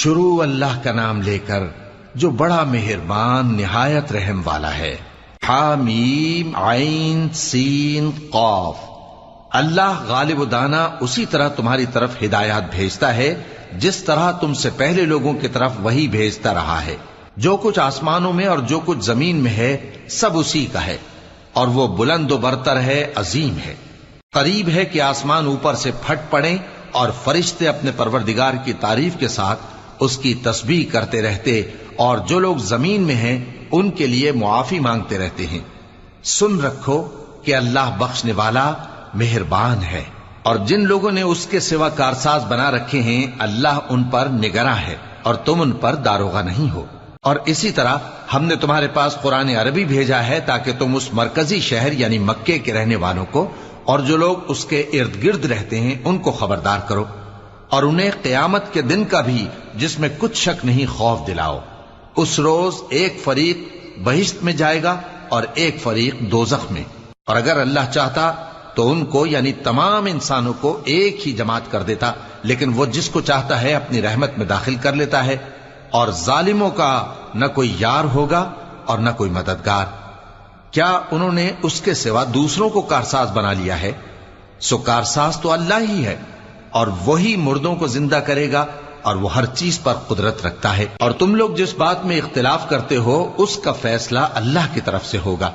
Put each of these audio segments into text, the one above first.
شروع اللہ کا نام لے کر جو بڑا مہربان نہایت رحم والا ہے۔ حامیم عین سین قاف۔ اللہ غالب و دانا اسی طرح تمہاری طرف ہدایات بھیجتا ہے جس طرح تم سے پہلے لوگوں کی طرف وہی بھیجتا رہا ہے۔ جو کچھ آسمانوں میں اور جو کچھ زمین میں ہے سب اسی کا ہے، اور وہ بلند و برتر ہے، عظیم ہے۔ قریب ہے کہ آسمان اوپر سے پھٹ پڑیں اور فرشتے اپنے پروردگار کی تعریف کے ساتھ اس کی تسبیح کرتے رہتے، اور جو لوگ زمین میں ہیں ان کے لیے معافی مانگتے رہتے ہیں۔ سن رکھو کہ اللہ بخشنے والا مہربان ہے، اور جن لوگوں نے اس کے سوا کارساز بنا رکھے ہیں اللہ ان پر نگراں ہے، اور تم ان پر داروغہ نہیں ہو۔ اور اسی طرح ہم نے تمہارے پاس قرآن عربی بھیجا ہے تاکہ تم اس مرکزی شہر یعنی مکے کے رہنے والوں کو اور جو لوگ اس کے ارد گرد رہتے ہیں ان کو خبردار کرو، اور انہیں قیامت کے دن کا بھی جس میں کچھ شک نہیں خوف دلاؤ۔ اس روز ایک فریق بہشت میں جائے گا اور ایک فریق دوزخ میں، اور اگر اللہ چاہتا تو ان کو یعنی تمام انسانوں کو ایک ہی جماعت کر دیتا، لیکن وہ جس کو چاہتا ہے اپنی رحمت میں داخل کر لیتا ہے، اور ظالموں کا نہ کوئی یار ہوگا اور نہ کوئی مددگار۔ کیا انہوں نے اس کے سوا دوسروں کو کارساز بنا لیا ہے؟ سو کارساز تو اللہ ہی ہے، اور وہی مردوں کو زندہ کرے گا، اور وہ ہر چیز پر قدرت رکھتا ہے۔ اور تم لوگ جس بات میں اختلاف کرتے ہو اس کا فیصلہ اللہ کی طرف سے ہوگا۔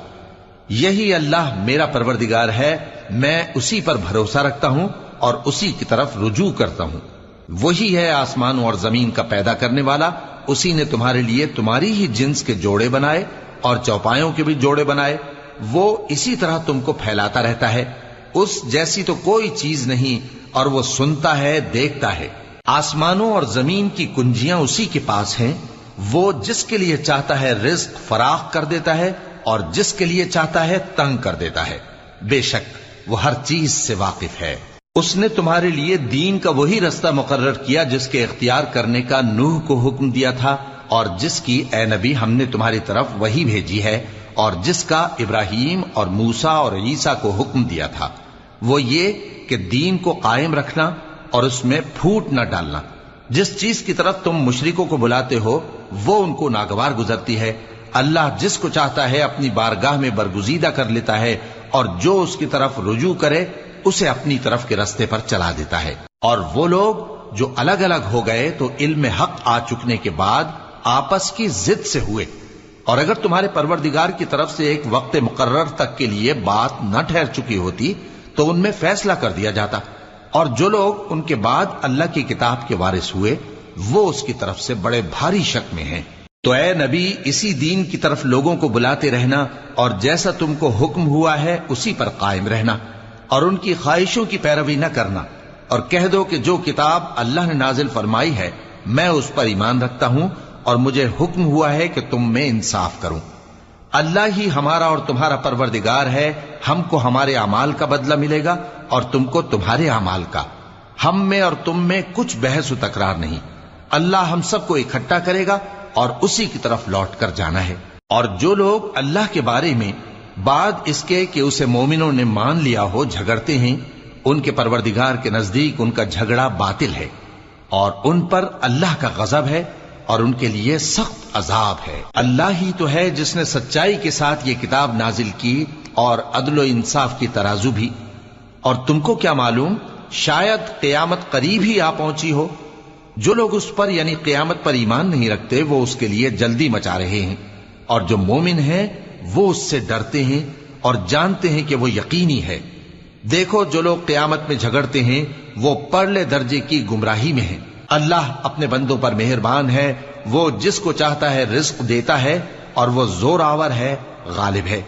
یہی اللہ میرا پروردگار ہے، میں اسی پر بھروسہ رکھتا ہوں اور اسی کی طرف رجوع کرتا ہوں۔ وہی ہے آسمانوں اور زمین کا پیدا کرنے والا، اسی نے تمہارے لیے تمہاری ہی جنس کے جوڑے بنائے اور چوپایوں کے بھی جوڑے بنائے۔ وہ اسی طرح تم کو پھیلاتا رہتا ہے، اس جیسی تو کوئی چیز نہیں، اور وہ سنتا ہے، دیکھتا ہے۔ آسمانوں اور زمین کی کنجیاں اسی کے پاس ہیں، وہ جس کے لیے چاہتا ہے رزق فراخ کر دیتا ہے اور جس کے لیے چاہتا ہے تنگ کر دیتا ہے۔ بے شک وہ ہر چیز سے واقف ہے۔ اس نے تمہارے لیے دین کا وہی رستہ مقرر کیا جس کے اختیار کرنے کا نوح کو حکم دیا تھا، اور جس کی اے نبی ہم نے تمہاری طرف وہی بھیجی ہے، اور جس کا ابراہیم اور موسیٰ اور عیسیٰ کو حکم دیا تھا، وہ یہ کہ دین کو قائم رکھنا اور اس میں پھوٹ نہ ڈالنا۔ جس چیز کی طرف تم مشرکوں کو بلاتے ہو وہ ان کو ناگوار گزرتی ہے۔ اللہ جس کو چاہتا ہے اپنی بارگاہ میں برگزیدہ کر لیتا ہے، اور جو اس کی طرف رجوع کرے اسے اپنی طرف کے رستے پر چلا دیتا ہے۔ اور وہ لوگ جو الگ الگ ہو گئے تو علم حق آ چکنے کے بعد آپس کی ضد سے ہوئے، اور اگر تمہارے پروردگار کی طرف سے ایک وقت مقرر تک کے لیے بات نہ ٹھہر چکی ہوتی تو ان میں فیصلہ کر دیا جاتا، اور جو لوگ ان کے بعد اللہ کی کتاب کے وارث ہوئے وہ اس کی طرف سے بڑے بھاری شک میں ہیں۔ تو اے نبی اسی دین کی طرف لوگوں کو بلاتے رہنا، اور جیسا تم کو حکم ہوا ہے اسی پر قائم رہنا، اور ان کی خواہشوں کی پیروی نہ کرنا، اور کہہ دو کہ جو کتاب اللہ نے نازل فرمائی ہے میں اس پر ایمان رکھتا ہوں، اور مجھے حکم ہوا ہے کہ تم میں انصاف کروں۔ اللہ ہی ہمارا اور تمہارا پروردگار ہے، ہم کو ہمارے اعمال کا بدلہ ملے گا اور تم کو تمہارے اعمال کا۔ ہم میں اور تم میں کچھ بحث و تکرار نہیں، اللہ ہم سب کو اکٹھا کرے گا اور اسی کی طرف لوٹ کر جانا ہے۔ اور جو لوگ اللہ کے بارے میں بعد اس کے کہ اسے مومنوں نے مان لیا ہو جھگڑتے ہیں، ان کے پروردگار کے نزدیک ان کا جھگڑا باطل ہے، اور ان پر اللہ کا غضب ہے اور ان کے لیے سخت عذاب ہے۔ اللہ ہی تو ہے جس نے سچائی کے ساتھ یہ کتاب نازل کی اور عدل و انصاف کی ترازو بھی۔ اور تم کو کیا معلوم، شاید قیامت قریب ہی آ پہنچی ہو۔ جو لوگ اس پر یعنی قیامت پر ایمان نہیں رکھتے وہ اس کے لیے جلدی مچا رہے ہیں، اور جو مومن ہیں وہ اس سے ڈرتے ہیں اور جانتے ہیں کہ وہ یقینی ہے۔ دیکھو جو لوگ قیامت میں جھگڑتے ہیں وہ پرلے درجے کی گمراہی میں ہیں۔ اللہ اپنے بندوں پر مہربان ہے، وہ جس کو چاہتا ہے رزق دیتا ہے، اور وہ زور آور ہے، غالب ہے۔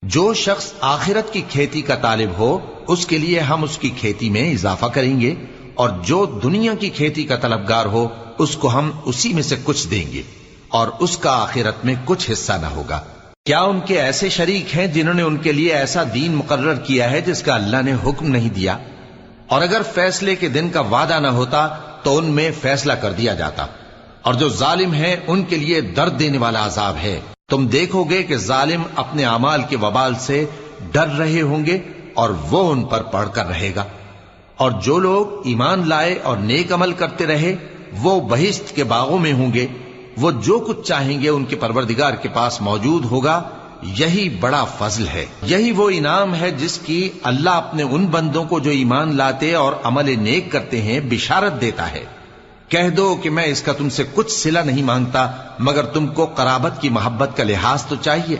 جو شخص آخرت کی کھیتی کا طالب ہو اس کے لیے ہم اس کی کھیتی میں اضافہ کریں گے، اور جو دنیا کی کھیتی کا طلبگار ہو اس کو ہم اسی میں سے کچھ دیں گے، اور اس کا آخرت میں کچھ حصہ نہ ہوگا۔ کیا ان کے ایسے شریک ہیں جنہوں نے ان کے لیے ایسا دین مقرر کیا ہے جس کا اللہ نے حکم نہیں دیا؟ اور اگر فیصلے کے دن کا وعدہ نہ ہوتا تو ان میں فیصلہ کر دیا جاتا، اور جو ظالم ہیں ان کے لیے درد دینے والا عذاب ہے۔ تم دیکھو گے کہ ظالم اپنے اعمال کے وبال سے ڈر رہے ہوں گے اور وہ ان پر پڑھ کر رہے گا، اور جو لوگ ایمان لائے اور نیک عمل کرتے رہے وہ بہشت کے باغوں میں ہوں گے، وہ جو کچھ چاہیں گے ان کے پروردگار کے پاس موجود ہوگا۔ یہی بڑا فضل ہے، یہی وہ انعام ہے جس کی اللہ اپنے ان بندوں کو جو ایمان لاتے اور عمل نیک کرتے ہیں بشارت دیتا ہے۔ کہہ دو کہ میں اس کا تم سے کچھ صلہ نہیں مانگتا مگر تم کو قرابت کی محبت کا لحاظ تو چاہیے،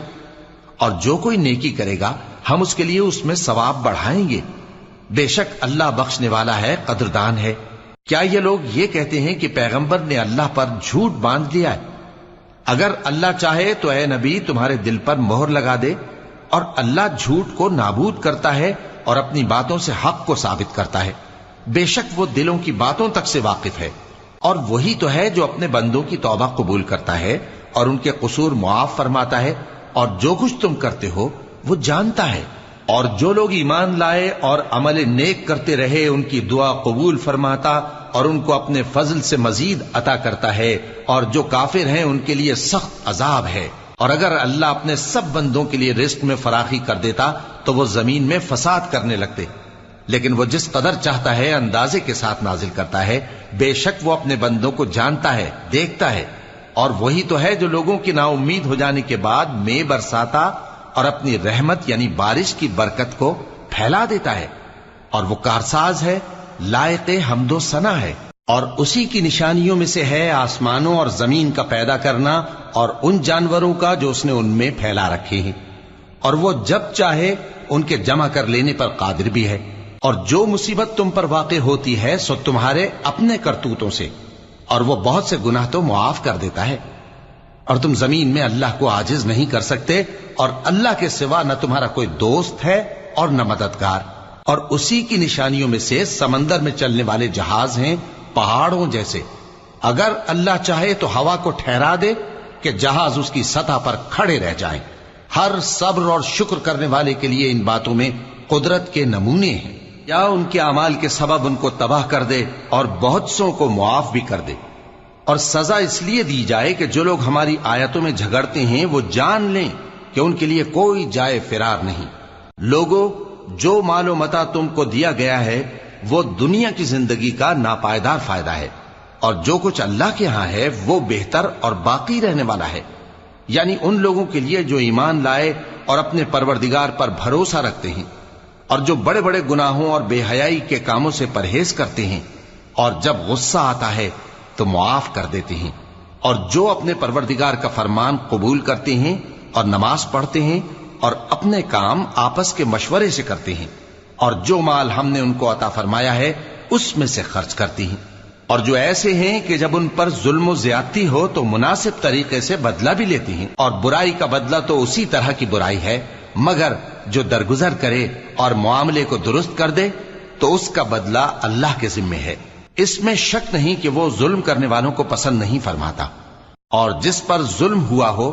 اور جو کوئی نیکی کرے گا ہم اس کے لیے اس میں ثواب بڑھائیں گے۔ بے شک اللہ بخشنے والا ہے، قدردان ہے۔ کیا یہ لوگ یہ کہتے ہیں کہ پیغمبر نے اللہ پر جھوٹ باندھ لیا ہے؟ اگر اللہ چاہے تو اے نبی تمہارے دل پر مہر لگا دے، اور اللہ جھوٹ کو نابود کرتا ہے اور اپنی باتوں سے حق کو ثابت کرتا ہے۔ بے شک وہ دلوں کی باتوں تک سے واقف ہے، اور وہی تو ہے جو اپنے بندوں کی توبہ قبول کرتا ہے اور ان کے قصور معاف فرماتا ہے، اور جو کچھ تم کرتے ہو وہ جانتا ہے۔ اور جو لوگ ایمان لائے اور عمل نیک کرتے رہے ان کی دعا قبول فرماتا اور ان کو اپنے فضل سے مزید عطا کرتا ہے، اور جو کافر ہیں ان کے لیے سخت عذاب ہے۔ اور اگر اللہ اپنے سب بندوں کے لیے رزق میں فراخی کر دیتا تو وہ زمین میں فساد کرنے لگتے، لیکن وہ جس قدر چاہتا ہے اندازے کے ساتھ نازل کرتا ہے۔ بے شک وہ اپنے بندوں کو جانتا ہے، دیکھتا ہے، اور وہی تو ہے جو لوگوں کی نا امید ہو جانے کے بعد میں برساتا اور اپنی رحمت یعنی بارش کی برکت کو پھیلا دیتا ہے، اور وہ کارساز ہے، لائق حمد و ثنا ہے۔ اور اسی کی نشانیوں میں سے ہے آسمانوں اور زمین کا پیدا کرنا اور ان جانوروں کا جو اس نے ان میں پھیلا رکھے ہیں، اور وہ جب چاہے ان کے جمع کر لینے پر قادر بھی ہے۔ اور جو مصیبت تم پر واقع ہوتی ہے سو تمہارے اپنے کرتوتوں سے، اور وہ بہت سے گناہ تو معاف کر دیتا ہے۔ اور تم زمین میں اللہ کو عاجز نہیں کر سکتے، اور اللہ کے سوا نہ تمہارا کوئی دوست ہے اور نہ مددگار۔ اور اسی کی نشانیوں میں سے سمندر میں چلنے والے جہاز ہیں پہاڑوں جیسے۔ اگر اللہ چاہے تو ہوا کو ٹھہرا دے کہ جہاز اس کی سطح پر کھڑے رہ جائیں۔ ہر صبر اور شکر کرنے والے کے لیے ان باتوں میں قدرت کے نمونے ہیں۔ یا ان کے اعمال کے سبب ان کو تباہ کر دے اور بہت سوں کو معاف بھی کر دے۔ اور سزا اس لیے دی جائے کہ جو لوگ ہماری آیتوں میں جھگڑتے ہیں وہ جان لیں کہ ان کے لیے کوئی جائے فرار نہیں۔ لوگوں، جو مال و متاع تم کو دیا گیا ہے وہ دنیا کی زندگی کا ناپائیدار فائدہ ہے، اور جو کچھ اللہ کے ہاں ہے وہ بہتر اور باقی رہنے والا ہے، یعنی ان لوگوں کے لیے جو ایمان لائے اور اپنے پروردگار پر بھروسہ رکھتے ہیں، اور جو بڑے بڑے گناہوں اور بے حیائی کے کاموں سے پرہیز کرتے ہیں، اور جب غصہ آتا ہے تو معاف کر دیتے ہیں، اور جو اپنے پروردگار کا فرمان قبول کرتے ہیں اور نماز پڑھتے ہیں اور اپنے کام آپس کے مشورے سے کرتے ہیں، اور جو مال ہم نے ان کو عطا فرمایا ہے اس میں سے خرچ کرتی ہیں، اور جو ایسے ہیں کہ جب ان پر ظلم و زیادتی ہو تو مناسب طریقے سے بدلہ بھی لیتی ہیں، اور برائی کا بدلہ تو اسی طرح کی برائی ہے، مگر جو درگزر کرے اور معاملے کو درست کر دے تو اس کا بدلہ اللہ کے ذمے ہے۔ اس میں شک نہیں کہ وہ ظلم کرنے والوں کو پسند نہیں فرماتا۔ اور جس پر ظلم ہوا ہو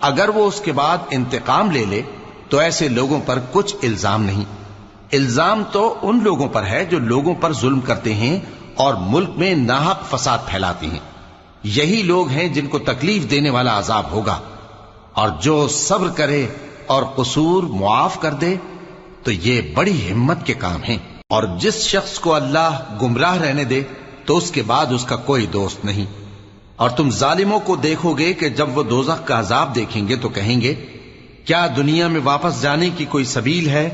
اگر وہ اس کے بعد انتقام لے لے تو ایسے لوگوں پر کچھ الزام نہیں۔ الزام تو ان لوگوں پر ہے جو لوگوں پر ظلم کرتے ہیں اور ملک میں ناحق فساد پھیلاتے ہیں۔ یہی لوگ ہیں جن کو تکلیف دینے والا عذاب ہوگا۔ اور جو صبر کرے اور قصور معاف کر دے تو یہ بڑی ہمت کے کام ہیں۔ اور جس شخص کو اللہ گمراہ رہنے دے تو اس کے بعد اس کا کوئی دوست نہیں۔ اور تم ظالموں کو دیکھو گے کہ جب وہ دوزخ کا عذاب دیکھیں گے تو کہیں گے کیا دنیا میں واپس جانے کی کوئی سبیل ہے؟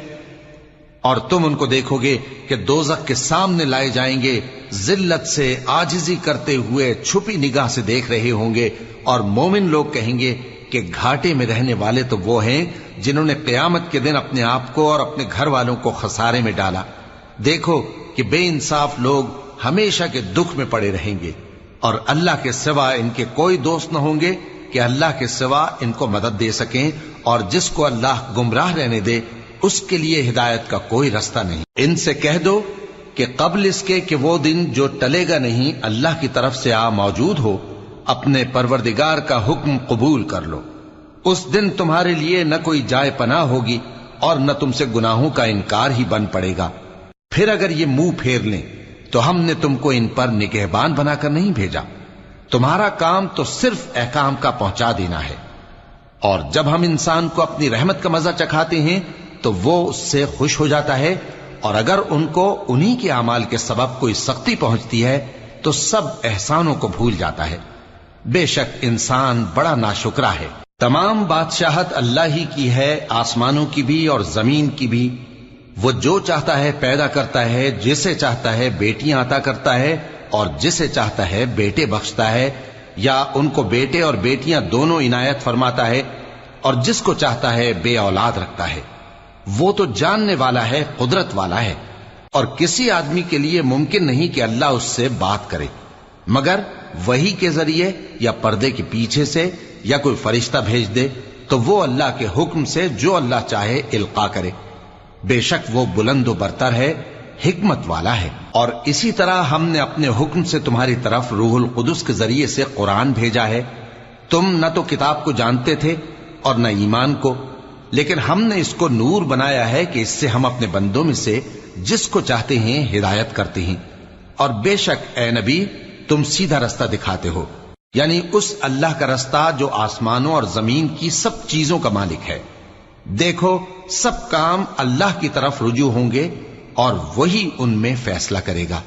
اور تم ان کو دیکھو گے کہ دوزخ کے سامنے لائے جائیں گے، ذلت سے عاجزی کرتے ہوئے چھپی نگاہ سے دیکھ رہے ہوں گے، اور مومن لوگ کہیں گے کہ گھاٹے میں رہنے والے تو وہ ہیں جنہوں نے قیامت کے دن اپنے آپ کو اور اپنے گھر والوں کو خسارے میں ڈالا۔ دیکھو کہ بے انصاف لوگ ہمیشہ کے دکھ میں پڑے رہیں گے، اور اللہ کے سوا ان کے کوئی دوست نہ ہوں گے کہ اللہ کے سوا ان کو مدد دے سکیں، اور جس کو اللہ گمراہ رہنے دے اس کے لیے ہدایت کا کوئی رستہ نہیں۔ ان سے کہہ دو کہ قبل اس کے کہ وہ دن جو ٹلے گا نہیں اللہ کی طرف سے آ موجود ہو، اپنے پروردگار کا حکم قبول کر لو۔ اس دن تمہارے لیے نہ کوئی جائے پناہ ہوگی اور نہ تم سے گناہوں کا انکار ہی بن پڑے گا۔ پھر اگر یہ منہ پھیر لیں تو ہم نے تم کو ان پر نگہبان بنا کر نہیں بھیجا، تمہارا کام تو صرف احکام کا پہنچا دینا ہے۔ اور جب ہم انسان کو اپنی رحمت کا مزہ چکھاتے ہیں تو وہ اس سے خوش ہو جاتا ہے، اور اگر ان کو انہی کے اعمال کے سبب کوئی سختی پہنچتی ہے تو سب احسانوں کو بھول جاتا ہے۔ بے شک انسان بڑا ناشکرا ہے۔ تمام بادشاہت اللہ ہی کی ہے، آسمانوں کی بھی اور زمین کی بھی۔ وہ جو چاہتا ہے پیدا کرتا ہے، جسے چاہتا ہے بیٹیاں عطا کرتا ہے اور جسے چاہتا ہے بیٹے بخشتا ہے، یا ان کو بیٹے اور بیٹیاں دونوں عنایت فرماتا ہے، اور جس کو چاہتا ہے بے اولاد رکھتا ہے۔ وہ تو جاننے والا ہے، قدرت والا ہے، اور کسی آدمی کے لیے ممکن نہیں کہ اللہ اس سے بات کرے مگر وحی کے ذریعے یا پردے کے پیچھے سے، یا کوئی فرشتہ بھیج دے تو وہ اللہ کے حکم سے جو اللہ چاہے القا کرے۔ بے شک وہ بلند و برتر ہے، حکمت والا ہے۔ اور اسی طرح ہم نے اپنے حکم سے تمہاری طرف روح القدس کے ذریعے سے قرآن بھیجا ہے۔ تم نہ تو کتاب کو جانتے تھے اور نہ ایمان کو، لیکن ہم نے اس کو نور بنایا ہے کہ اس سے ہم اپنے بندوں میں سے جس کو چاہتے ہیں ہدایت کرتے ہیں۔ اور بے شک اے نبی تم سیدھا رستہ دکھاتے ہو، یعنی اس اللہ کا رستہ جو آسمانوں اور زمین کی سب چیزوں کا مالک ہے۔ دیکھو سب کام اللہ کی طرف رجوع ہوں گے اور وہی ان میں فیصلہ کرے گا۔